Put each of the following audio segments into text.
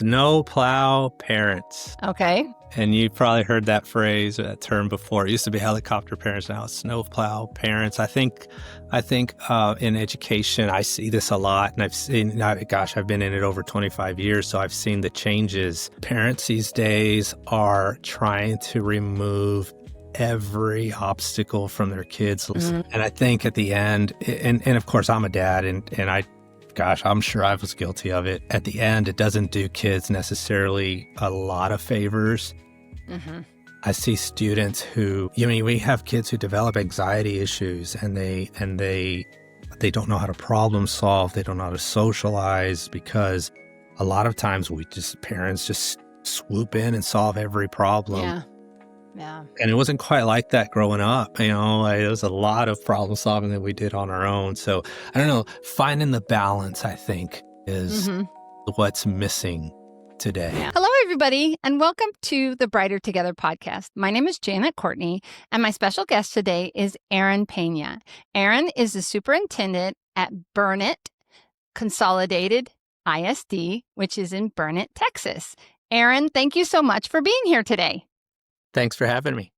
snowplow parents. Okay. And you've probably heard that phrase or that term before. It used to be helicopter parents, now it's snowplow parents. I think in education, I see this a lot. And I've been in it over 25 years, so I've seen the changes. Parents these days are trying to remove every obstacle from their kids. Mm-hmm. And I think at the end, and of course I'm a dad, and I'm sure I was guilty of it. At the end, it doesn't do kids necessarily a lot of favors. Mm-hmm. I see students who, we have kids who develop anxiety issues, and they don't know how to problem solve. They don't know how to socialize, because a lot of times parents just swoop in and solve every problem. Yeah. Yeah. And it wasn't quite like that growing up. There was a lot of problem solving that we did on our own. So I don't know, finding the balance, I think, is what's missing today. Yeah. Hello, everybody, and welcome to the Brighter Together podcast. My name is Janet Courtney, and my special guest today is Aaron Peña. Aaron is the superintendent at Burnet, Consolidated ISD, which is in Burnet, Texas. Aaron, thank you so much for being here today. Thanks for having me.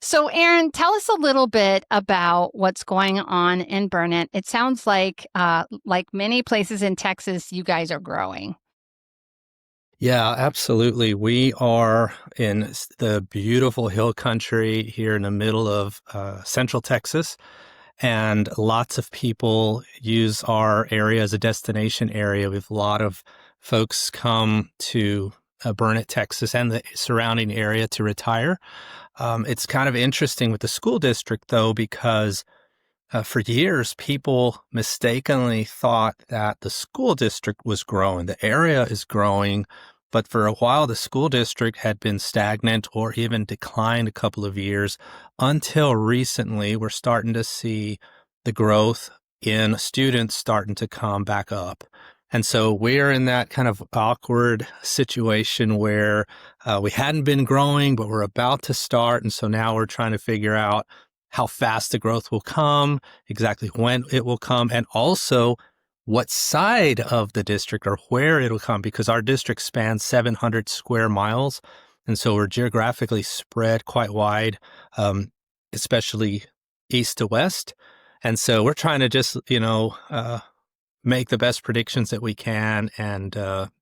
So, Aaron, tell us a little bit about what's going on in Burnet. It sounds like many places in Texas, you guys are growing. Yeah, absolutely. We are in the beautiful hill country here in the middle of Central Texas, and lots of people use our area as a destination area. We have a lot of folks come to Burnet, Texas, and the surrounding area to retire. It's kind of interesting with the school district, though, because for years, people mistakenly thought that the school district was growing. The area is growing, but for a while, the school district had been stagnant or even declined a couple of years until recently. We're starting to see the growth in students starting to come back up. And so we're in that kind of awkward situation where we hadn't been growing, but we're about to start. And so now we're trying to figure out how fast the growth will come, exactly when it will come, and also what side of the district or where it'll come, because our district spans 700 square miles. And so we're geographically spread quite wide, especially east to west. And so we're trying to just, make the best predictions that we can and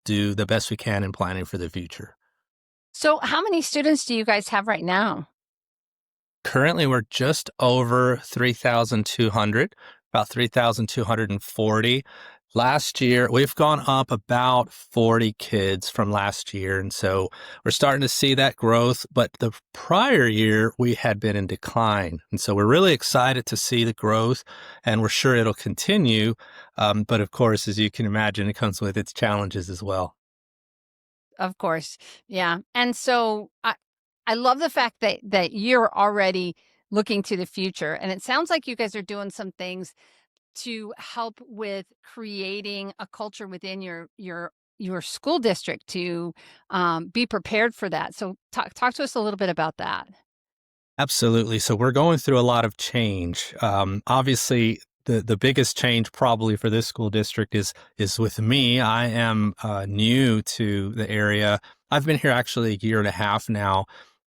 do the best we can in planning for the future. So how many students do you guys have right now? Currently, we're just over 3,200, about 3,240. Last year, we've gone up about 40 kids from last year. And so we're starting to see that growth. But the prior year, we had been in decline. And so we're really excited to see the growth, and we're sure it'll continue. But of course, as you can imagine, it comes with its challenges as well. Of course. Yeah. And so I love the fact that you're already looking to the future. And it sounds like you guys are doing some things to help with creating a culture within your school district to be prepared for that. So talk to us a little bit about that. Absolutely. So we're going through a lot of change. Obviously, the biggest change probably for this school district is with me. I am new to the area. I've been here actually a year and a half now.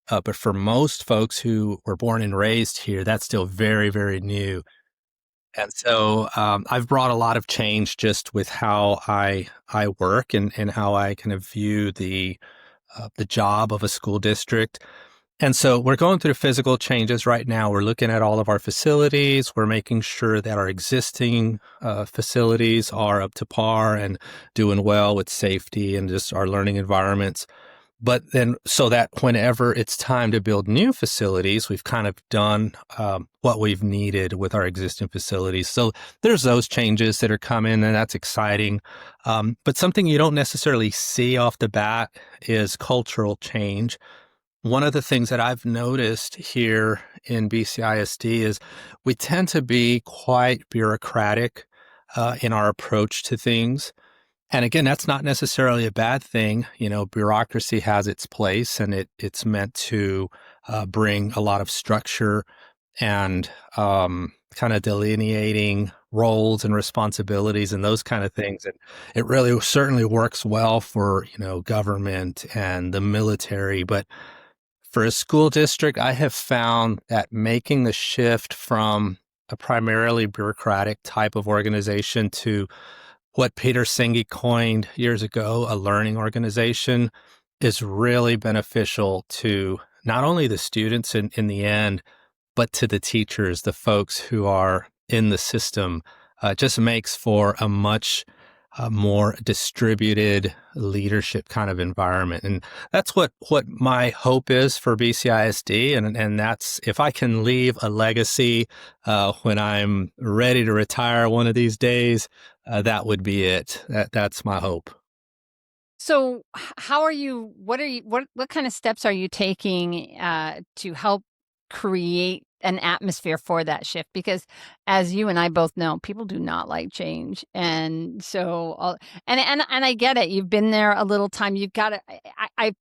But for most folks who were born and raised here, that's still very, very new. And so I've brought a lot of change just with how I work and how I kind of view the job of a school district. And so we're going through physical changes right now. We're looking at all of our facilities. We're making sure that our existing facilities are up to par and doing well with safety and just our learning environments. But then so that whenever it's time to build new facilities, we've kind of done what we've needed with our existing facilities. So there's those changes that are coming, and that's exciting. But something you don't necessarily see off the bat is cultural change. One of the things that I've noticed here in BCISD is we tend to be quite bureaucratic in our approach to things. And again, that's not necessarily a bad thing. Bureaucracy has its place, and it's meant to bring a lot of structure and kind of delineating roles and responsibilities and those kind of things. And it really certainly works well for, government and the military. But for a school district, I have found that making the shift from a primarily bureaucratic type of organization to what Peter Senge coined years ago, a learning organization, is really beneficial to not only the students in the end, but to the teachers, the folks who are in the system. Just makes for a much more distributed leadership kind of environment. And that's what my hope is for BCISD. And that's if I can leave a legacy when I'm ready to retire one of these days, that would be it. That's my hope. So how are you, what kind of steps are you taking to help create an atmosphere for that shift? Because as you and I both know, people do not like change. And so, and I get it. You've been there a little time. You've got to,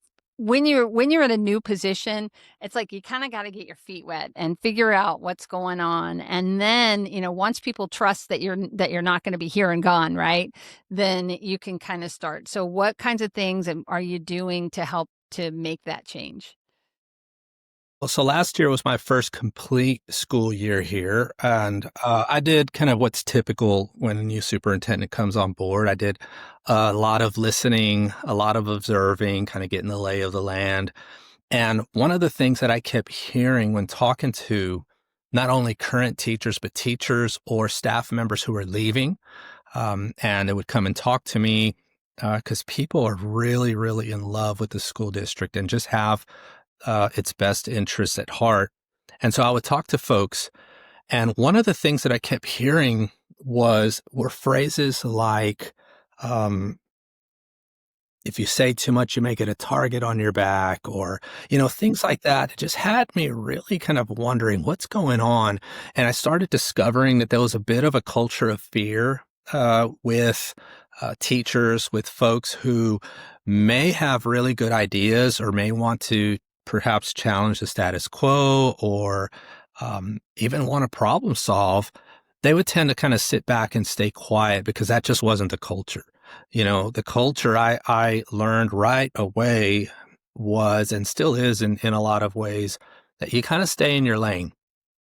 when you're in a new position, it's like you kind of got to get your feet wet and figure out what's going on. And then, once people trust that you're not going to be here and gone, right? Then you can kind of start. So what kinds of things are you doing to help to make that change? Well, so last year was my first complete school year here, and I did kind of what's typical when a new superintendent comes on board. I did a lot of listening, a lot of observing, kind of getting the lay of the land. And one of the things that I kept hearing when talking to not only current teachers, but teachers or staff members who are leaving, and they would come and talk to me because people are really, really in love with the school district and just have its best interests at heart. And so I would talk to folks, and one of the things that I kept hearing were phrases like, um, if you say too much, you make it a target on your back, or, things like that. It just had me really kind of wondering what's going on. And I started discovering that there was a bit of a culture of fear with teachers, with folks who may have really good ideas or may want to perhaps challenge the status quo or even want to problem solve. They would tend to kind of sit back and stay quiet because that just wasn't the culture. The culture I learned right away was and still is in a lot of ways that you kind of stay in your lane.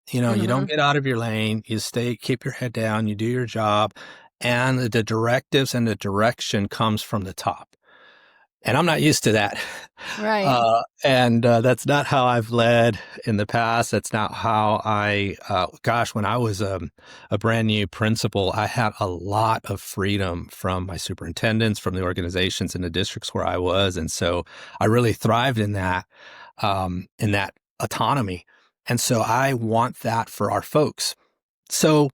You don't Hmm. get out of your lane. You stay, keep your head down, you do your job, and the directives and the direction comes from the top. And I'm not used to that. Right. And that's not how I've led in the past. That's not how when I was a brand new principal, I had a lot of freedom from my superintendents, from the organizations and the districts where I was. And so I really thrived in that autonomy. And so I want that for our folks. So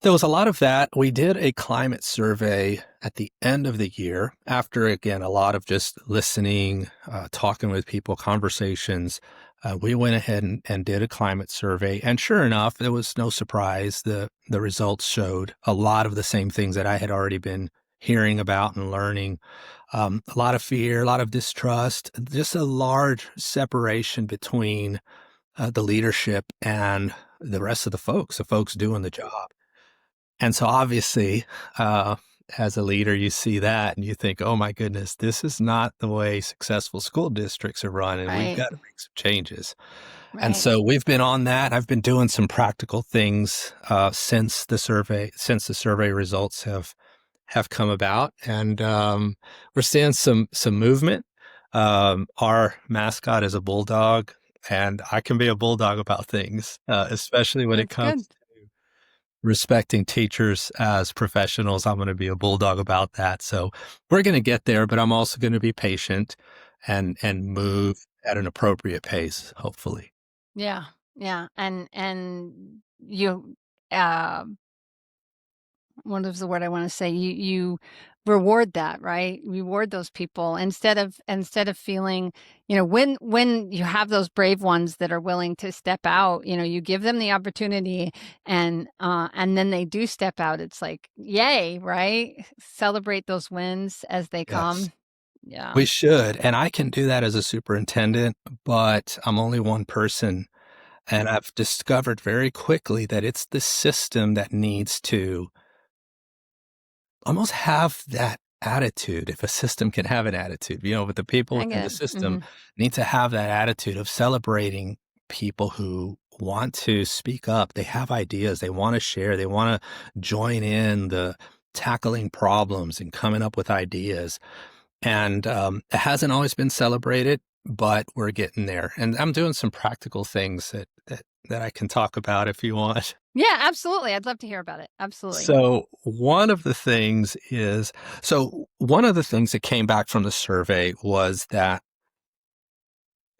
there was a lot of that. We did a climate survey at the end of the year after, again, a lot of just listening, talking with people, conversations. We went ahead and did a climate survey. And sure enough, there was no surprise. The results showed a lot of the same things that I had already been hearing about and learning. A lot of fear, a lot of distrust, just a large separation between the leadership and the rest of the folks doing the job. And so obviously, uh, as a leader, you see that and you think, oh my goodness, this is not the way successful school districts are run, and we've Right. got to make some changes. And Right. so we've been on that. I've been doing some practical things since the survey results have come about, and we're seeing some movement. Our mascot is a bulldog, and I can be a bulldog about things, especially when it That's comes good. respecting teachers as professionals. I'm going to be a bulldog about that. So we're going to get there, but I'm also going to be patient and move at an appropriate pace, hopefully. Yeah. Yeah. And you, uh, what is the word I want to say? You reward that, right? Reward those people instead of feeling, when you have those brave ones that are willing to step out, you give them the opportunity and then they do step out. It's like, yay, right? Celebrate those wins as they Yes, come. Yeah. we should. And I can do that as a superintendent, but I'm only one person. And I've discovered very quickly that it's the system that needs to almost have that attitude, if a system can have an attitude, but the people I within get the it. system Hmm. need to have that attitude of celebrating people who want to speak up. They have ideas, they want to share, they want to join in the tackling problems and coming up with ideas. And it hasn't always been celebrated, but we're getting there. And I'm doing some practical things that I can talk about if you want. Yeah, absolutely. I'd love to hear about it. Absolutely. So one of the things is one of the things that came back from the survey was that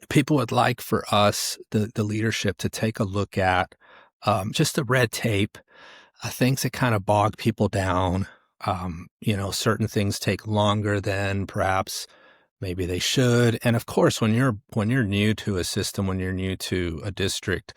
people would like for us, the leadership, to take a look at just the red tape, things that kind of bog people down. Certain things take longer than perhaps maybe they should. And of course, when you're new to a system, when you're new to a district,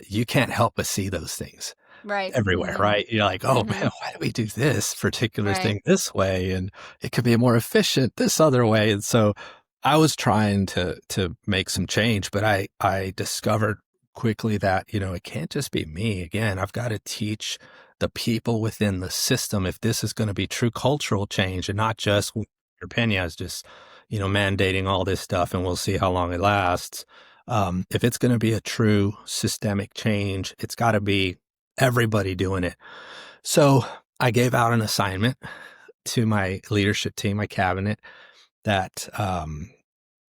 you can't help but see those things Right. everywhere, Hmm. right? You're like, "Oh, Hmm. man, why do we do this particular Right. thing this way? And it could be more efficient this other way." And so I was trying to make some change, but I discovered quickly that, it can't just be me. Again, I've got to teach the people within the system if this is gonna be true cultural change and not just your Peña is just, mandating all this stuff and we'll see how long it lasts. If it's gonna be a true systemic change, it's gotta be everybody doing it. So I gave out an assignment to my leadership team, my cabinet, that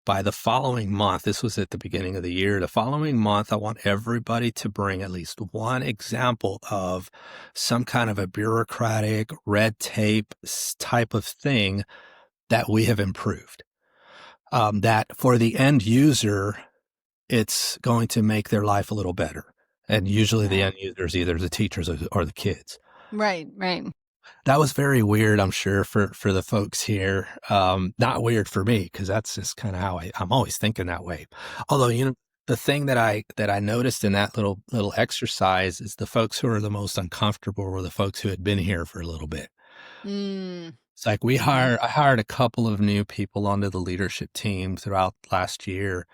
by the following month, this was at the beginning of the year, the following month, I want everybody to bring at least one example of some kind of a bureaucratic red tape type of thing that we have improved. That for the end user, it's going to make their life a little better. And usually the Right. end user is either the teachers or the kids. Right. Right. That was very weird, I'm sure, for the folks here. Not weird for me because that's just kind of how I'm always thinking that way. Although, the thing that I noticed in that little exercise is the folks who are the most uncomfortable were the folks who had been here for a little bit. Mm. It's like Hmm. I hired a couple of new people onto the leadership team throughout last year,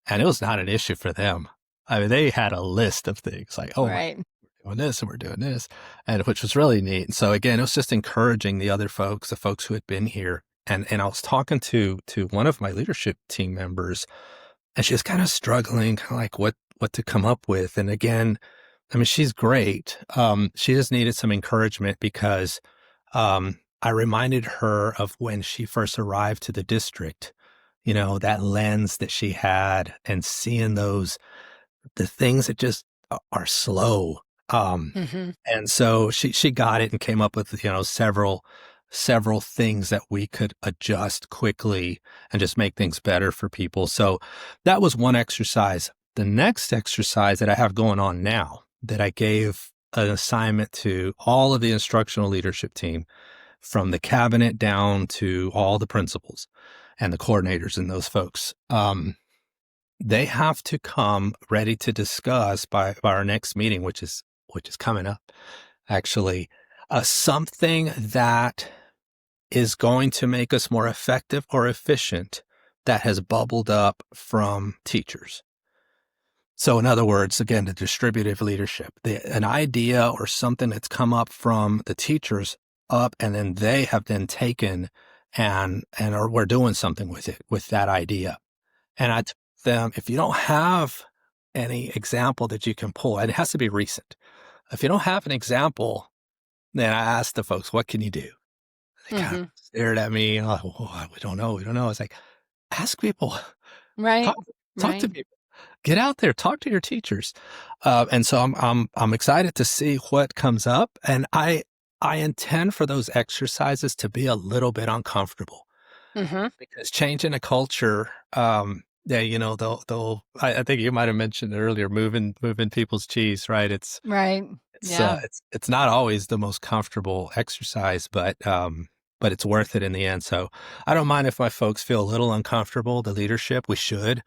and it was not an issue for them. I mean, they had a list of things like, "Oh my, Right. we're doing this and we're doing this," and which was really neat. And so again, it was just encouraging the other folks, the folks who had been here. And I was talking to one of my leadership team members, and she was kind of struggling, kind of like what to come up with. And again, I mean, she's great. She just needed some encouragement because I reminded her of when she first arrived to the district, that lens that she had and seeing the things that just are slow. Um, Hmm. and so she got it and came up with, several things that we could adjust quickly and just make things better for people. So that was one exercise. The next exercise that I have going on now that I gave an assignment to all of the instructional leadership team from the cabinet down to all the principals and the coordinators and those folks. They have to come ready to discuss by our next meeting, which is coming up, actually, something that is going to make us more effective or efficient that has bubbled up from teachers. So, in other words, again, the distributive leadership, an idea or something that's come up from the teachers up, and then they have then taken and we're doing something with it, with that idea. And I told them, if you don't have any example that you can pull, and it has to be recent. If you don't have an example, then I asked the folks, what can you do? They kind of Hmm. stared at me, oh, we don't know. We don't know. It's like, ask people, Right. talk, talk to Right. people, get out there, talk to your teachers. And so I'm excited to see what comes up. And I intend for those exercises to be a little bit uncomfortable Hmm. because changing a culture, yeah, I think you might have mentioned earlier, moving people's cheese, right? Right. Yeah. It's not always the most comfortable exercise, but it's worth it in the end. So I don't mind if my folks feel a little uncomfortable. The leadership, we should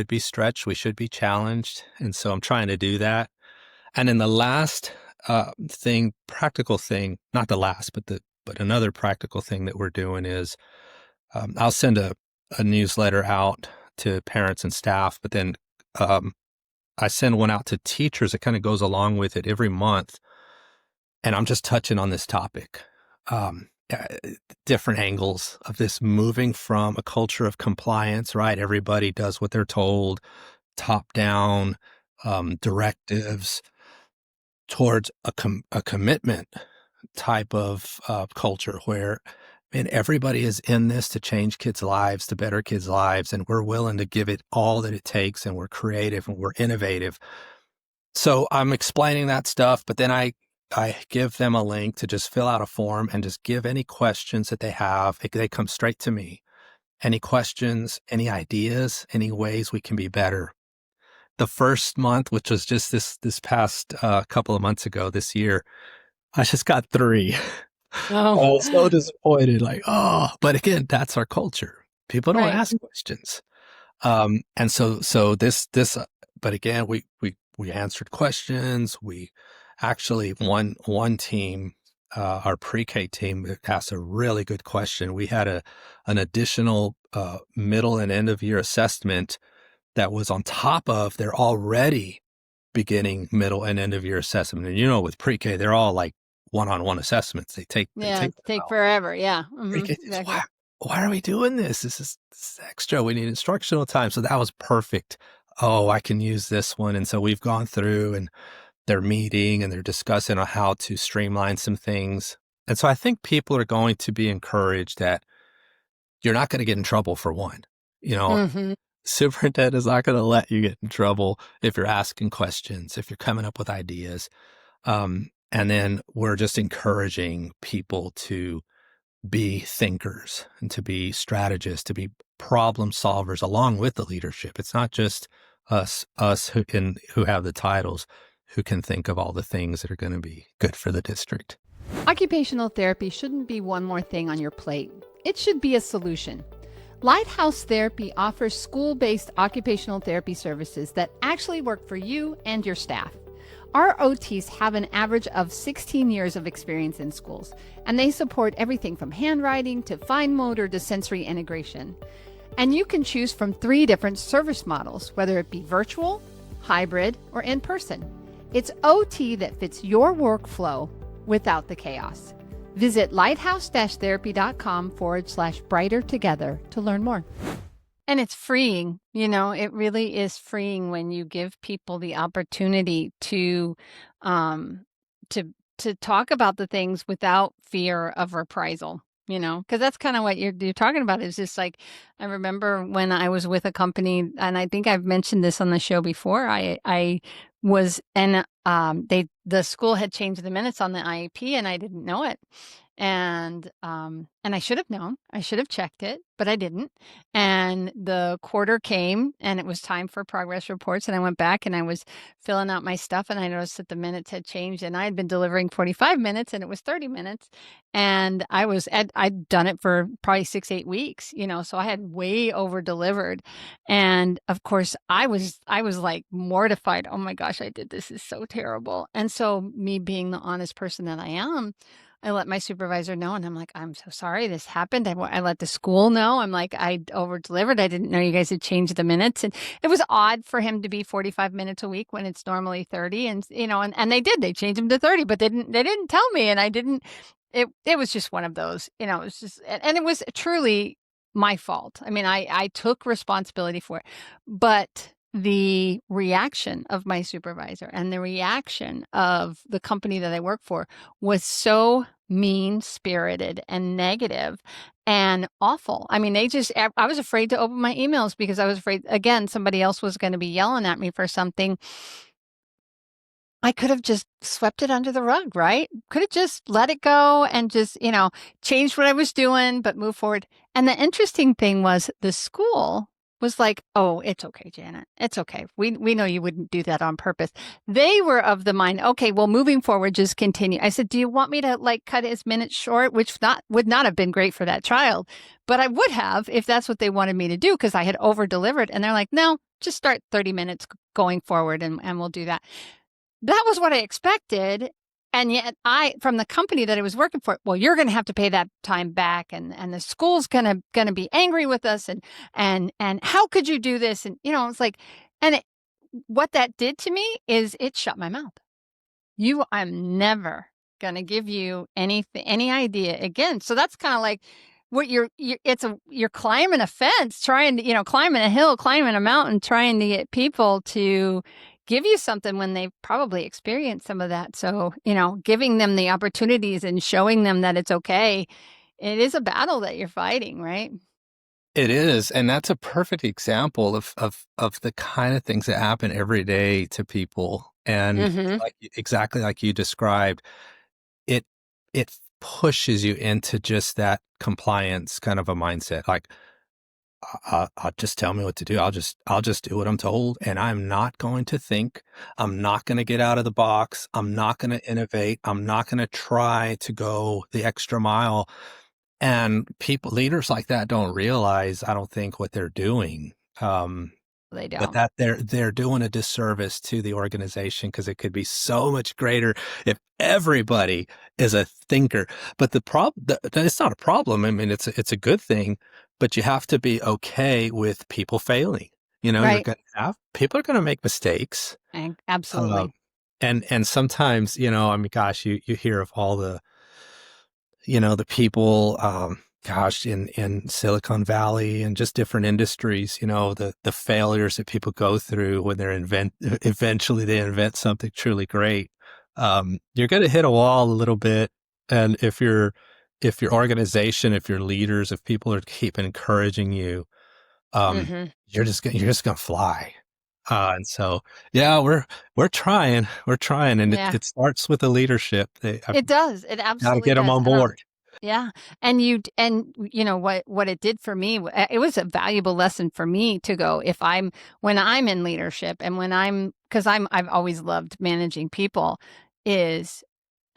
be stretched, we should be challenged, and so I'm trying to do that. And then the last practical thing, not the last, but another practical thing that we're doing is I'll send a newsletter out to parents and staff, but then I send one out to teachers. It kind of goes along with it every month. And I'm just touching on this topic, uh, different angles of this moving from a culture of compliance, right? Everybody does what they're told, top down directives towards a commitment type of culture where, man, everybody is in this to change kids' lives, to better kids' lives, and we're willing to give it all that it takes, and we're creative and we're innovative. So I'm explaining that stuff, but then I give them a link to just fill out a form and just give any questions that they have. They come straight to me. Any questions, any ideas, any ways we can be better. The first month, which was just this past couple of months ago this year, I just got 3. I Oh, was so disappointed, like, oh, but again, that's our culture. People don't right. ask questions. And so this, but again, we answered questions. We actually, one team, our pre-K team asked a really good question. We had an additional, middle and end of year assessment that was on top of their already beginning, middle, and end of year assessment. And with pre-K, they're all like one-on-one assessments. They Yeah, take a take while. forever. Yeah, Pre-K is exactly. why are we doing this? This is extra. We need instructional time. So that was perfect. Oh, I can use this one. And so we've gone through and they're meeting and they're discussing on how to streamline some things. And so I think people are going to be encouraged that you're not going to get in trouble for one. You know, Hmm. Superintendent is not going to let you get in trouble if you're asking questions, if you're coming up with ideas. And then we're just encouraging people to be thinkers and to be strategists, to be problem solvers along with the leadership. It's not just us who have the titles, who can think of all the things that are going to be good for the district. Occupational therapy shouldn't be one more thing on your plate. It should be a solution. Lighthouse Therapy offers school-based occupational therapy services that actually work for you and your staff. Our OTs have an average of 16 years of experience in schools, and they support everything from handwriting to fine motor to sensory integration. And you can choose from 3 different service models, whether it be virtual, hybrid, or in person. It's OT that fits your workflow without the chaos. Visit lighthouse-therapy.com/brighter together to learn more. And it's freeing, it really is freeing when you give people the opportunity um, to talk about the things without fear of reprisal, because that's kind of what you're talking about. Is just like, I remember when I was with a company, and I think I've mentioned this on the show before. I was, and the school had changed the minutes on the IEP, and I didn't know it. And I should have known. I should have checked it, but I didn't. And the quarter came and it was time for progress reports. And I went back and I was filling out my stuff and I noticed that the minutes had changed and I had been delivering 45 minutes and it was 30 minutes. And I'd done it for probably 6-8 weeks, so I had way over delivered. And of course I was like mortified. Oh my gosh, I did this. Is so terrible. And so me being the honest person that I am, I let my supervisor know, and I'm like, I'm so sorry this happened. I let the school know. I'm like, I over delivered. I didn't know you guys had changed the minutes. And it was odd for him to be 45 minutes a week when it's normally 30. And, and they did, they changed him to 30, but they didn't tell me. And I didn't, it was just one of those, it was just, and it was truly my fault. I mean, I took responsibility for it, but the reaction of my supervisor and the reaction of the company that I work for was so mean-spirited and negative and awful. I mean, I was afraid to open my emails because I was afraid, again, somebody else was going to be yelling at me for something. I could have just swept it under the rug, right? Could have just let it go and just, changed what I was doing, but move forward. And the interesting thing was the school was like, oh, it's okay, Janet. It's okay. We know you wouldn't do that on purpose. They were of the mind, okay, well, moving forward, just continue. I said, do you want me to cut his minutes short, which would not have been great for that child, but I would have if that's what they wanted me to do because I had over delivered. And they're like, no, just start 30 minutes going forward and we'll do that. That was what I expected. And yet from the company that I was working for, well, you're going to have to pay that time back. And the school's going to be angry with us. And how could you do this? And, it's like, and what that did to me is it shut my mouth. I'm never gonna give you any idea again. So that's kind of like what you're climbing a fence, trying to, climbing a hill, climbing a mountain, trying to get people to give you something when they've probably experienced some of that. So, giving them the opportunities and showing them that it's okay. It is a battle that you're fighting, right? It is, and that's a perfect example of the kind of things that happen every day to people, and Mm-hmm. exactly like you described, it it pushes you into just that compliance kind of a mindset, like, I'll just tell me what to do. I'll just do what I'm told, and I'm not going to think. I'm not gonna get out of the box. I'm not gonna innovate. I'm not gonna try to go the extra mile. And leaders like that don't realize, I don't think, what they're doing. They But don't. that they're doing a disservice to the organization because it could be so much greater if everybody is a thinker. But the problem, it's not a problem. I mean, it's a good thing, but you have to be okay with people failing. You're Right. gonna have people are gonna make mistakes. Um, Absolutely. and sometimes, I mean, gosh, you hear of all the people, gosh, in Silicon Valley and just different industries, the failures that people go through when eventually they invent something truly great. You're going to hit a wall a little bit. And if your organization, if your leaders, if people are keep encouraging you, um, Mm-hmm. you're just going to fly. And so, yeah, we're trying, and it, Yeah. it starts with the leadership. I've It does. It got to absolutely get them does. on board. Yeah. And what it did for me, it was a valuable lesson for me to go when I'm in leadership and because I've always loved managing people, is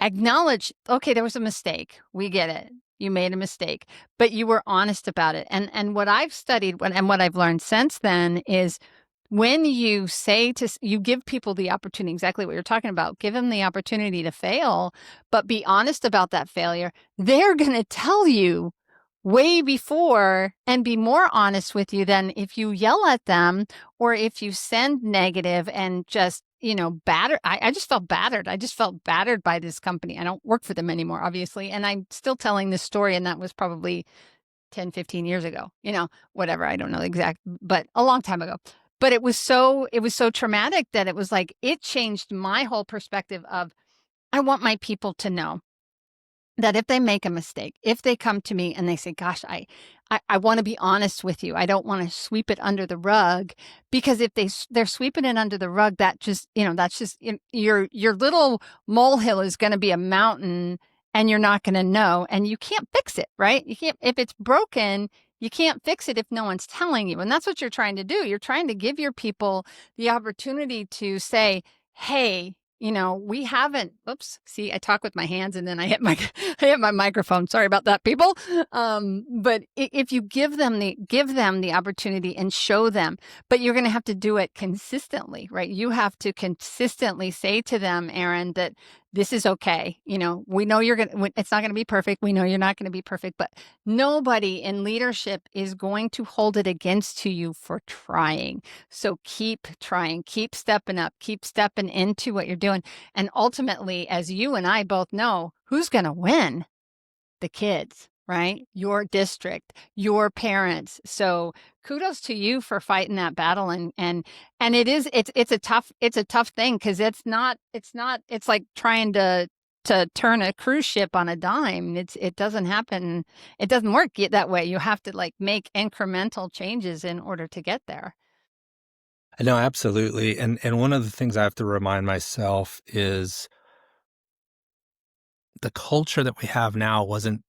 acknowledge, okay, there was a mistake. We get it. You made a mistake, but you were honest about it. And what I've studied and what I've learned since then is when you give people the opportunity, exactly what you're talking about, give them the opportunity to fail, but be honest about that failure, they're going to tell you way before and be more honest with you than if you yell at them or if you send negative and just, batter. I just felt battered. I just felt battered by this company. I don't work for them anymore, obviously. And I'm still telling this story. And that was probably 10, 15 years ago, whatever. I don't know the exact, but a long time ago. But it was so traumatic that it was like, it changed my whole perspective of, I want my people to know that if they make a mistake, if they come to me and they say, gosh, I want to be honest with you. I don't want to sweep it under the rug, because if they're sweeping it under the rug, that's just your little molehill is going to be a mountain, and you're not going to know, and you can't fix it, right? You can't, if it's broken, you can't fix it if no one's telling you. And that's what you're trying to do. You're trying to give your people the opportunity to say, hey, we haven't, oops, see, I talk with my hands and then I hit I hit my microphone. Sorry about that, people. But if you give them the opportunity and show them, but you're going to have to do it consistently, right? You have to consistently say to them, Aaron, that this is okay. We know it's not going to be perfect. We know you're not going to be perfect, but nobody in leadership is going to hold it against you for trying. So keep trying, keep stepping up, keep stepping into what you're doing. And ultimately, as you and I both know, who's going to win? The kids, right? Your district, your parents. So kudos to you for fighting that battle. And it's a tough thing, because it's like trying to turn a cruise ship on a dime. It doesn't happen. It doesn't work that way. You have to like make incremental changes in order to get there. No, absolutely. And one of the things I have to remind myself is the culture that we have now wasn't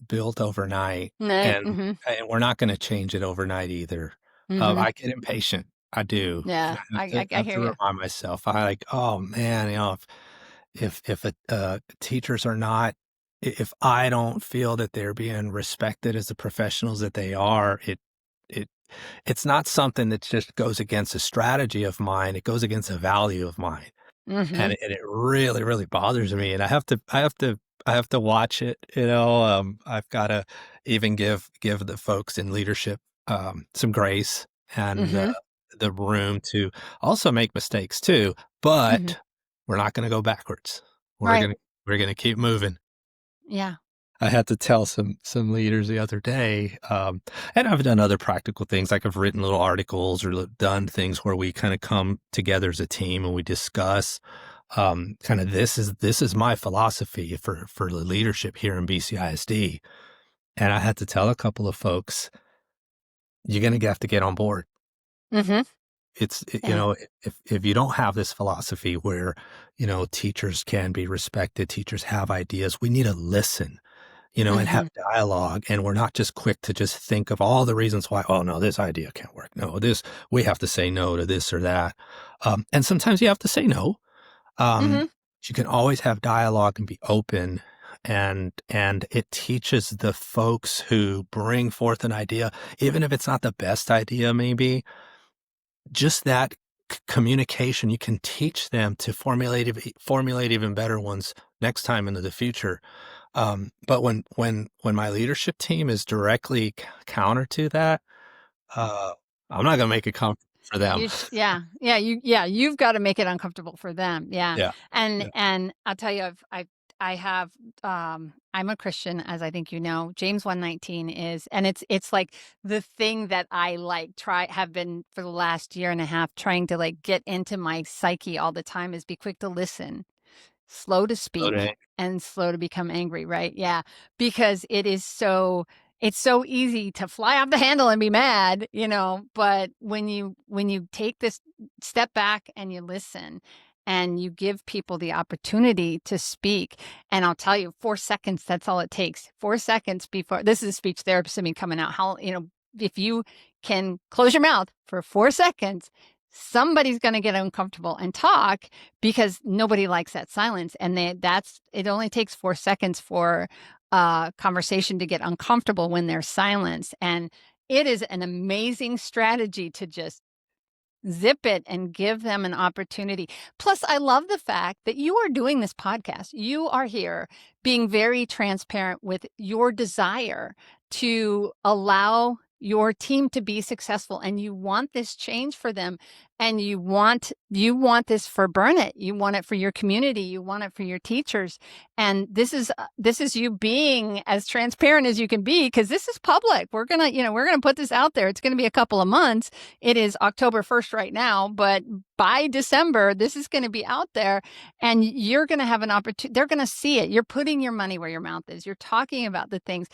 built overnight, No. and Mm-hmm. and we're not going to change it overnight either. Mm-hmm. I get impatient. I do. And Yeah. I have I, to I, I have hear to you. remind myself. I like, oh man, if teachers are not, if I don't feel that they're being respected as the professionals that they are, it it's not something that just goes against a strategy of mine. It goes against a value of mine, Mm-hmm. and it really really bothers me. And I have to watch it. I've got to even give the folks in leadership some grace, and Mm-hmm. the room to also make mistakes too, Mhm. but we're not gonna go backwards. We're Right. gonna we're gonna keep moving. Yeah. I had to tell some leaders the other day, and I've done other practical things, like I've written little articles or done things where we kind of come together as a team and we discuss, kind of this is my philosophy for the leadership here in BCISD. And I had to tell a couple of folks, you're going to have to get on board. Mhm. You Yeah. know, if you don't have this philosophy where, teachers can be respected, teachers have ideas, we need to listen, and have Mhm. dialogue. And we're not just quick to just think of all the reasons why, oh, no, this idea can't work. No, we have to say no to this or that. And sometimes you have to say no. Um, Mhm. you can always have dialogue and be open. And it teaches the folks who bring forth an idea, even if it's not the best idea, maybe just that communication, you can teach them to formulate even better ones next time into the future. But when my leadership team is directly counter to that, uh, I'm not gonna make it comfortable for them. You've gotta make it uncomfortable for them, yeah, Yeah, and yeah, and I'll tell you, I have, I'm a Christian, as I think you know. James 1:19 is, and it's like the thing that I, like, have been for the last year and a half trying to, like, get into my psyche all the time is be quick to listen, slow to speak, okay. and slow to become angry, right? Yeah, because it's so easy to fly off the handle and be mad, but when you take this step back and you listen and you give people the opportunity to speak, and I'll tell you, 4 seconds, that's all it takes. 4 seconds before, this is a speech therapist in me coming out. If you can close your mouth for 4 seconds, somebody's going to get uncomfortable and talk, because nobody likes that silence. And it only takes 4 seconds for a conversation to get uncomfortable when there's silence. And it is an amazing strategy to just zip it and give them an opportunity. Plus, I love the fact that you are doing this podcast. You are here being very transparent with your desire to allow your team to be successful, and you want this change for them, and you want this for Burnet. You want it for your community, you want it for your teachers. And this is you being as transparent as you can be, because this is public. We're going to put this out there. It's going to be a couple of months. It is October 1st right now, but by December, this is going to be out there, and you're going to have an opportunity. They're going to see it. You're putting your money where your mouth is. You're talking about the things.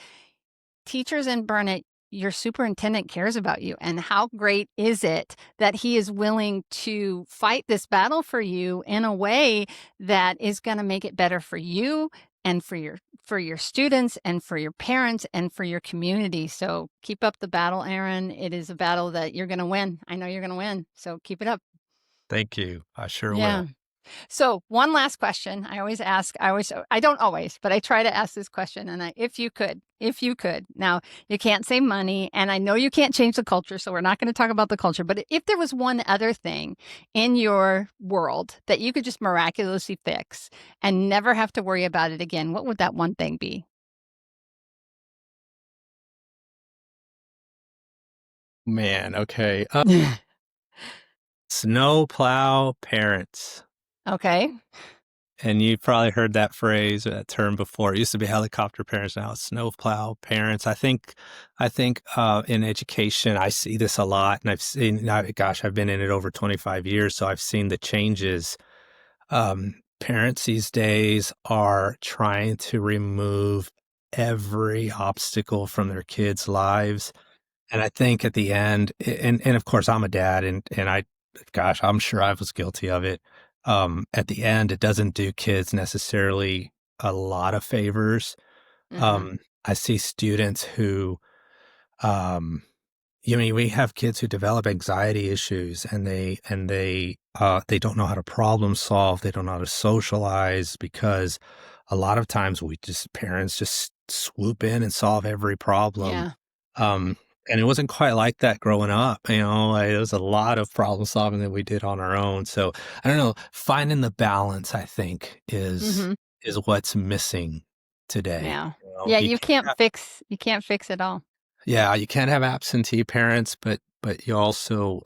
Teachers in Burnet, your superintendent cares about you. And how great is it that he is willing to fight this battle for you in a way that is going to make it better for you and for your students and for your parents and for your community. So keep up the battle, Aaron. It is a battle that you're going to win. I know you're going to win. So keep it up. Thank you. I sure Yeah. will. So one last question. I don't always, but I try to ask this question. And if you could, now you can't say money, and I know you can't change the culture, so we're not going to talk about the culture, but if there was one other thing in your world that you could just miraculously fix and never have to worry about it again, what would that one thing be? Man, okay. Snowplow parents. Okay. And you probably heard that phrase or that term before. It used to be helicopter parents, now it's snowplow parents. I think in education, I see this a lot, and I've been in it over 25 years, so I've seen the changes. Parents these days are trying to remove every obstacle from their kids' lives. And I think at the end, and of course I'm a dad, and gosh, I'm sure I was guilty of it. At the end, it doesn't do kids necessarily a lot of favors. Hmm. I see students who, um, we have kids who develop anxiety issues, and they don't know how to problem solve. They don't know how to socialize, because a lot of times parents just swoop in and solve every problem. Yeah. Um, and it wasn't quite like that growing up. There was a lot of problem solving that we did on our own. So I don't know, finding the balance, I think, is Hmm. is what's missing today. Yeah. Yeah. You You can't can't have fix it all. yeah, you can't have absentee parents, but but you also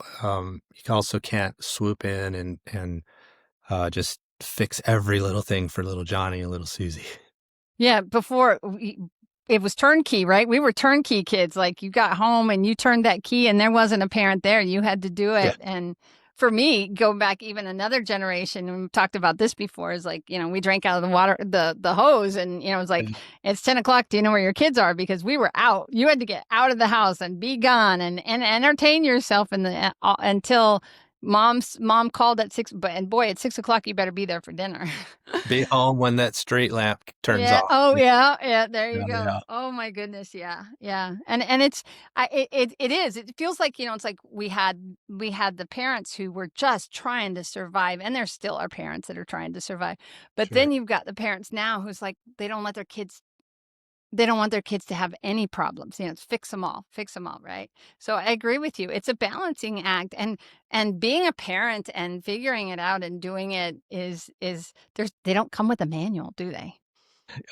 can't swoop in and just fix every little thing for little Johnny and little Susie. Yeah, before it was turnkey, right? We were turnkey kids. Like you got home and you turned that key and there wasn't a parent there. You had to do Yeah. it. And for me, go back even another generation, and we've talked about this before, is like, we drank out of the water, the hose, and it's like, Yeah. it's 10 o'clock. Do you know where your kids are? Because we were out. You had to get out of the house and be gone and entertain yourself in the until mom called at 6, but and boy, at 6 o'clock you better be there for dinner. Be home when that street lamp turns Yeah. off. Oh, yeah. Yeah. There you Yeah, go. yeah, Oh my goodness. Yeah. Yeah. And it's, it is. It feels like it's like we had the parents who were just trying to survive, and there still are parents that are trying to survive. But sure. then you've got the parents now who's like they don't want their kids to have any problems. It's fix them all, right? So I agree with you. It's a balancing act, and being a parent and figuring it out and doing it is they don't come with a manual, do they?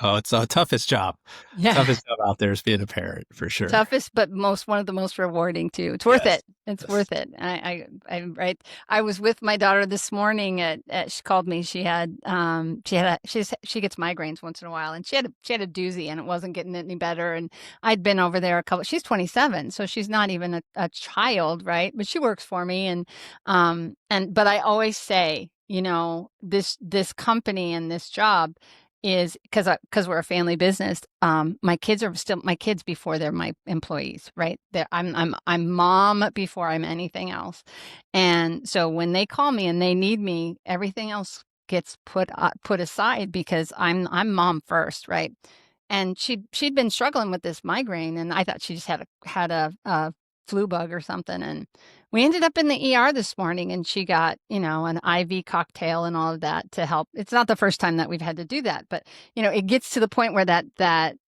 Oh, it's the toughest job. Yeah. Toughest job out there is being a parent for sure. Toughest, but one of the most rewarding too. It's worth Yes. it. It's Yes. worth it. Right. I was with my daughter this morning she called me. She gets migraines once in a while, and she had a doozy, and it wasn't getting any better. And I'd been over there she's 27, so she's not even a child, right? But she works for me, but I always say, this company and this job is because we're a family business. My kids are still my kids before they're my employees, right? I'm mom before I'm anything else. And so when they call me and they need me, everything else gets put aside because I'm mom first, right? And she'd been struggling with this migraine, and I thought she just had a flu bug or something. And we ended up in the ER this morning, and she got, an IV cocktail and all of that to help. It's not the first time that we've had to do that, but it gets to the point where that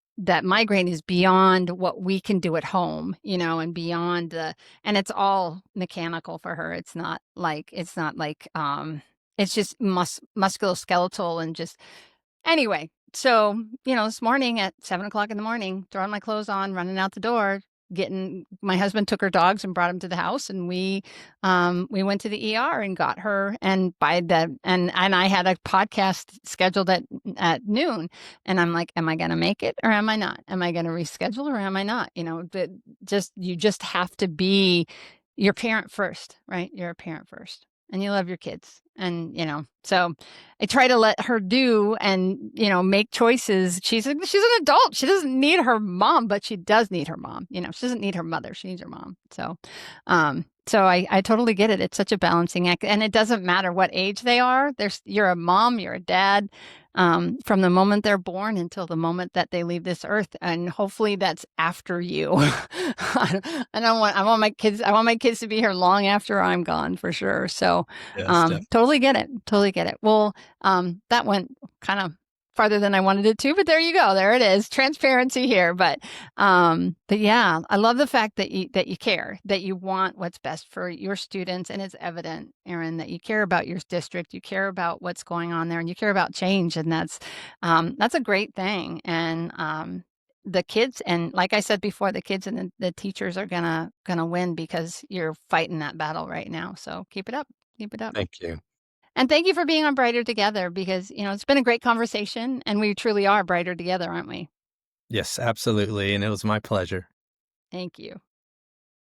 migraine is beyond what we can do at home, and beyond and it's all mechanical for her. It's not like it's just musculoskeletal and just anyway. So, this morning at 7 o'clock in the morning, throwing my clothes on, running out the door, getting my husband took her dogs and brought them to the house, and we went to the ER and got her. And and I had a podcast scheduled at noon, and I'm like, am I going to make it or am I not? Am I going to reschedule or am I not? You just have to be your parent first, right? You're a parent first, and you love your kids. And, so I try to let her do and, make choices. She's an adult. She doesn't need her mom, but she does need her mom. She doesn't need her mother. She needs her mom. So I totally get it. It's such a balancing act, and it doesn't matter what age they are. You're a mom, you're a dad, from the moment they're born until the moment that they leave this earth, and hopefully that's after you. I want my kids to be here long after I'm gone for sure. So, Yes, definitely. totally get it. Totally get it. Well, that went kind of farther than I wanted it to, but there you go. There it is. Transparency here. But yeah, I love the fact that you care, that you want what's best for your students. And it's evident, Aaron, that you care about your district, you care about what's going on there, and you care about change. And that's a great thing. And, the kids, and like I said before, the kids and the teachers are gonna win because you're fighting that battle right now. So keep it up. Keep it up. Thank you. And thank you for being on Brighter Together, because, it's been a great conversation, and we truly are brighter together, aren't we? Yes, absolutely, and it was my pleasure. Thank you.